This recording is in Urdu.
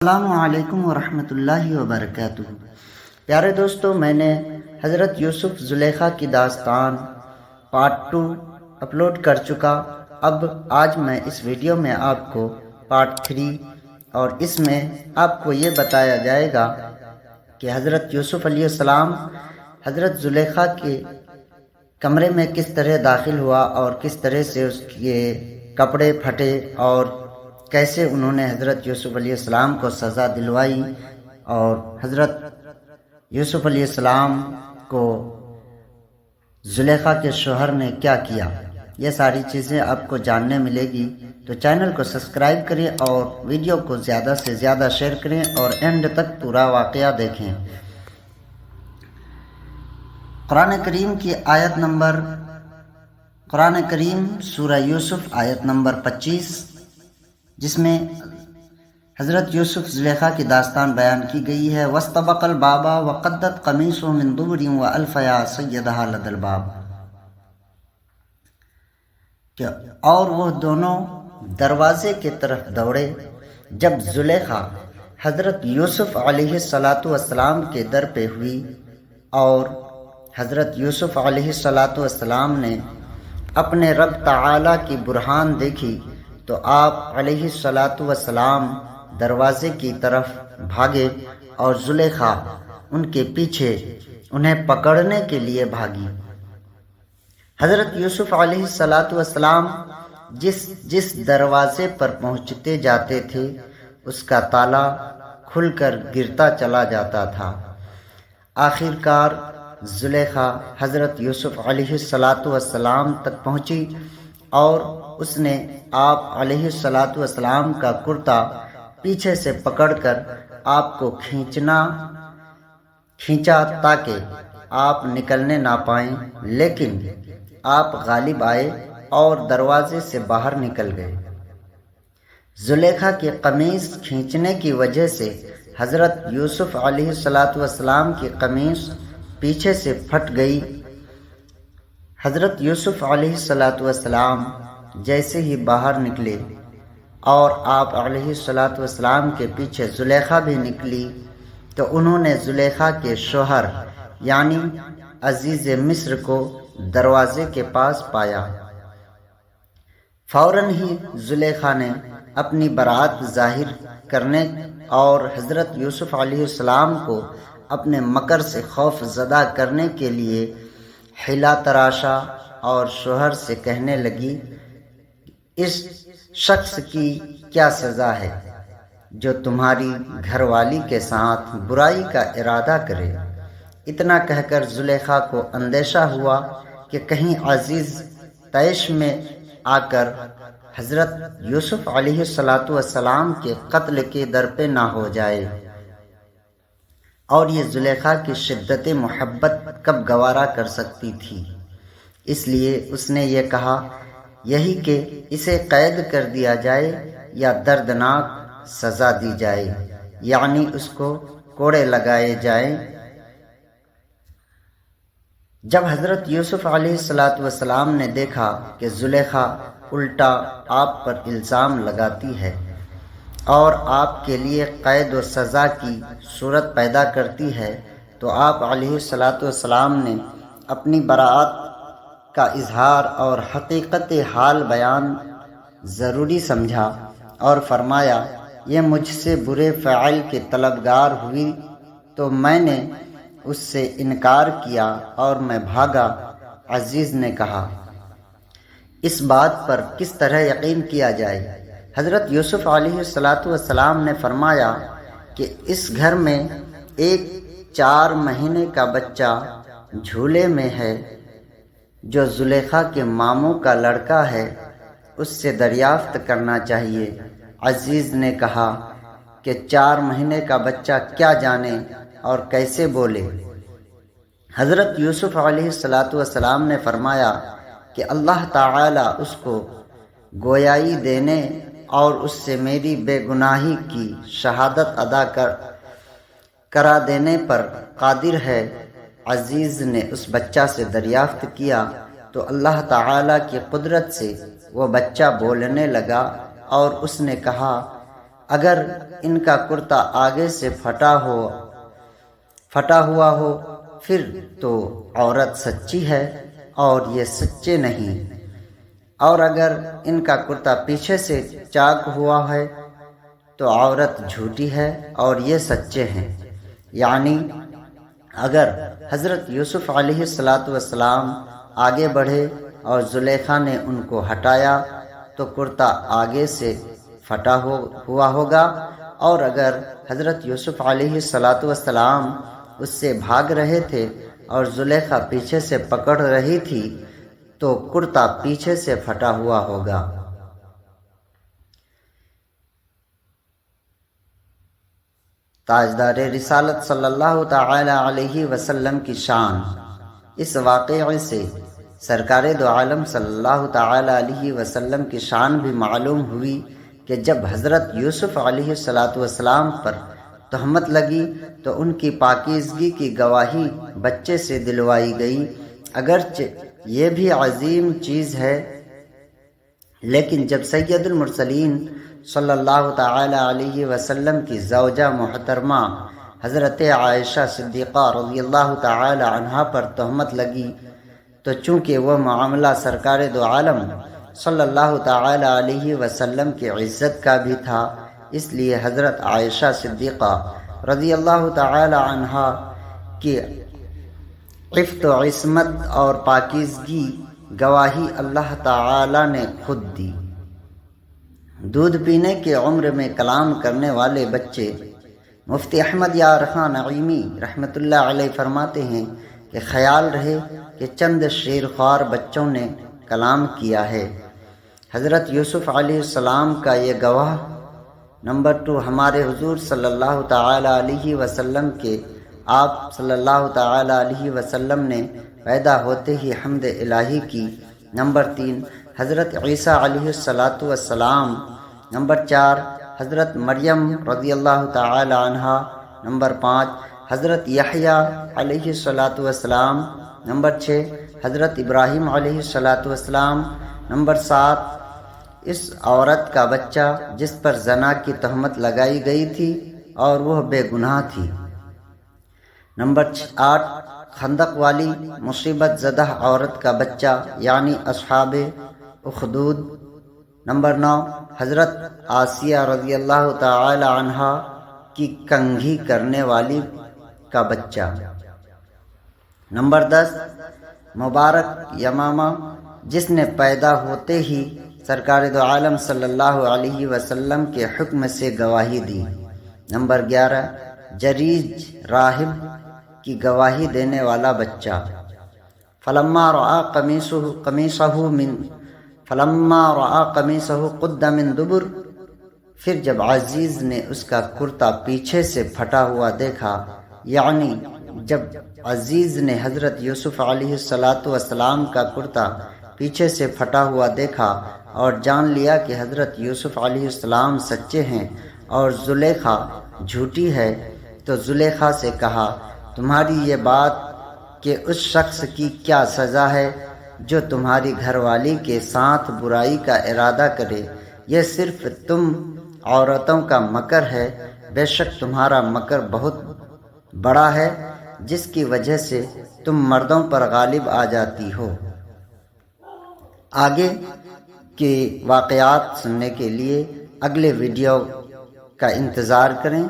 السلام علیکم ورحمۃ اللہ وبرکاتہ۔ پیارے دوستو، میں نے حضرت یوسف زلیخا کی داستان پارٹ 2 اپلوڈ کر چکا۔ اب آج میں اس ویڈیو میں آپ کو پارٹ 3 اور اس میں آپ کو یہ بتایا جائے گا کہ حضرت یوسف علیہ السلام حضرت زلیخا کے کمرے میں کس طرح داخل ہوا اور کس طرح سے اس کے کپڑے پھٹے اور کیسے انہوں نے حضرت یوسف علیہ السلام کو سزا دلوائی اور حضرت یوسف علیہ السلام کو زلیخا کے شوہر نے کیا کیا۔ یہ ساری چیزیں آپ کو جاننے ملے گی، تو چینل کو سبسکرائب کریں اور ویڈیو کو زیادہ سے زیادہ شیئر کریں اور اینڈ تک پورا واقعہ دیکھیں۔ قرآن کریم سورہ یوسف آیت نمبر 25، جس میں حضرت یوسف زلیخا کی داستان بیان کی گئی ہے۔ وَاسْتَبَقَ الْبَابَ وَقَدَّتْ قَمِيصُهُ مِنْ دُبُرٍ وَأَلْفَ يَا سَيِّدَهَا لَدَى الْبَابِ، اور وہ دونوں دروازے کی طرف دوڑے۔ جب زلیخا حضرت یوسف علیہ السلام کے در پہ ہوئی اور حضرت یوسف علیہ السلام نے اپنے رب تعالی کی برہان دیکھی تو آپ علیہ السلام دروازے کی طرف بھاگے اور زلیخا ان کے پیچھے انہیں پکڑنے کے لیے بھاگی۔ حضرت یوسف علیہ السلام جس دروازے پر پہنچتے جاتے تھے اس کا تالا کھل کر گرتا چلا جاتا تھا۔ آخر کار زلیخا حضرت یوسف علیہ السلام تک پہنچی اور اس نے آپ علیہ السلام کا کرتا پیچھے سے پکڑ کر آپ کو کھینچا تاکہ آپ نکلنے نہ پائیں، لیکن آپ غالب آئے اور دروازے سے باہر نکل گئے۔ زلیخا کی قمیص کھینچنے کی وجہ سے حضرت یوسف علیہ السلام کی قمیص پیچھے سے پھٹ گئی۔ حضرت یوسف علیہ السلام جیسے ہی باہر نکلے اور آپ علیہ السلام کے پیچھے زلیخا بھی نکلی تو انہوں نے زلیخا کے شوہر یعنی عزیز مصر کو دروازے کے پاس پایا۔ فوراً ہی زلیخا نے اپنی برات ظاہر کرنے اور حضرت یوسف علیہ السلام کو اپنے مکر سے خوف زدہ کرنے کے لیے حیلہ تراشا اور شوہر سے کہنے لگی، اس شخص کی کیا سزا ہے جو تمہاری گھر والی کے ساتھ برائی کا ارادہ کرے۔ اتنا کہہ کر زلیخا کو اندیشہ ہوا کہ کہیں عزیز طیش میں آ کر حضرت یوسف علیہ السلام کے قتل کے در پہ نہ ہو جائے، اور یہ زلیخا کی شدت محبت کب گوارا کر سکتی تھی۔ اس لیے اس نے یہ کہا، یہی کہ اسے قید کر دیا جائے یا دردناک سزا دی جائے، یعنی اس کو کوڑے لگائے جائیں۔ جب حضرت یوسف علیہ السلام نے دیکھا کہ زلیخا الٹا آپ پر الزام لگاتی ہے اور آپ کے لیے قید و سزا کی صورت پیدا کرتی ہے، تو آپ علیہ السلام نے اپنی براءت کا اظہار اور حقیقت حال بیان ضروری سمجھا اور فرمایا، یہ مجھ سے برے فعل کے طلبگار ہوئی تو میں نے اس سے انکار کیا اور میں بھاگا۔ عزیز نے کہا، اس بات پر کس طرح یقین کیا جائے؟ حضرت یوسف علیہ السلام نے فرمایا کہ اس گھر میں ایک 4 مہینے کا بچہ جھولے میں ہے جو زلیخا کے ماموں کا لڑکا ہے، اس سے دریافت کرنا چاہیے۔ عزیز نے کہا کہ 4 مہینے کا بچہ کیا جانے اور کیسے بولے؟ حضرت یوسف علیہ السلام نے فرمایا کہ اللہ تعالی اس کو گویائی دینے اور اس سے میری بے گناہی کی شہادت ادا کرا دینے پر قادر ہے۔ عزیز نے اس بچہ سے دریافت کیا تو اللہ تعالی کی قدرت سے وہ بچہ بولنے لگا اور اس نے کہا، اگر ان کا کرتا آگے سے پھٹا ہوا ہو پھر تو عورت سچی ہے اور یہ سچے نہیں، اور اگر ان کا کرتا پیچھے سے چاک ہوا ہے تو عورت جھوٹی ہے اور یہ سچے ہیں۔ یعنی اگر حضرت یوسف علیہ السلام آگے بڑھے اور زلیخا نے ان کو ہٹایا تو کرتا آگے سے پھٹا ہوا ہوگا، اور اگر حضرت یوسف علیہ السلام اس سے بھاگ رہے تھے اور زلیخا پیچھے سے پکڑ رہی تھی تو کرتا پیچھے سے پھٹا ہوا ہوگا۔ تاجدار رسالت صلی اللہ تعالی علیہ وسلم کی شان۔ اس واقعے سے سرکار دو عالم صلی اللہ تعالی علیہ وسلم کی شان بھی معلوم ہوئی کہ جب حضرت یوسف علیہ السلام پر تہمت لگی تو ان کی پاکیزگی کی گواہی بچے سے دلوائی گئی۔ اگرچہ یہ بھی عظیم چیز ہے، لیکن جب سید المرسلین صلی اللہ تعالی علیہ وسلم کی زوجہ محترمہ حضرت عائشہ صدیقہ رضی اللہ تعالی عنہا پر تہمت لگی تو چونکہ وہ معاملہ سرکار دو عالم صلی اللہ تعالی علیہ وسلم کی عزت کا بھی تھا، اس لیے حضرت عائشہ صدیقہ رضی اللہ تعالی عنہا کی عفت و عصمت اور پاکیزگی گواہی اللہ تعالی نے خود دی۔ دودھ پینے کی عمر میں کلام کرنے والے بچے۔ مفتی احمد یار خان نعیمی رحمۃ اللہ علیہ فرماتے ہیں کہ خیال رہے کہ چند شیر خوار بچوں نے کلام کیا ہے۔ حضرت یوسف علیہ السلام کا یہ گواہ۔ نمبر 2، ہمارے حضور صلی اللہ تعالی علیہ وسلم کے آپ صلی اللہ تعالی علیہ وسلم نے پیدا ہوتے ہی حمد الہی کی۔ نمبر 3، حضرت عیسیٰ علیہ السلام۔ نمبر 4، حضرت مریم رضی اللہ تعالی عنہا۔ نمبر 5، حضرت یحییٰ علیہ السلام۔ نمبر 6، حضرت ابراہیم علیہ السلام۔ نمبر 7، اس عورت کا بچہ جس پر زنا کی تہمت لگائی گئی تھی اور وہ بے گناہ تھی۔ نمبر 8، خندق والی مصیبت زدہ عورت کا بچہ یعنی اصحاب اخدود۔ نمبر 9، حضرت آسیہ رضی اللہ تعالی عنہا کی کنگھی کرنے والی کا بچہ۔ نمبر 10، مبارک یمامہ جس نے پیدا ہوتے ہی سرکار دو عالم صلی اللہ علیہ وسلم کے حکم سے گواہی دی۔ نمبر 11، جریج راہب کی گواہی دینے والا بچہ۔ فلما رأى قمیصہ قد من دبر، پھر جب عزیز نے اس کا کرتا پیچھے سے پھٹا ہوا دیکھا، یعنی جب عزیز نے حضرت یوسف علیہ السلام کا کرتا پیچھے سے پھٹا ہوا دیکھا اور جان لیا کہ حضرت یوسف علیہ السلام سچے ہیں اور زلیخا جھوٹی ہے، تو زلیخا سے کہا، تمہاری یہ بات کہ اس شخص کی کیا سزا ہے جو تمہاری گھر والی کے ساتھ برائی کا ارادہ کرے؟ یہ صرف تم عورتوں کا مکر ہے، بے شک تمہارا مکر بہت بڑا ہے جس کی وجہ سے تم مردوں پر غالب آ جاتی ہو۔ آگے کے واقعات سننے کے لیے اگلے ویڈیو کا انتظار کریں۔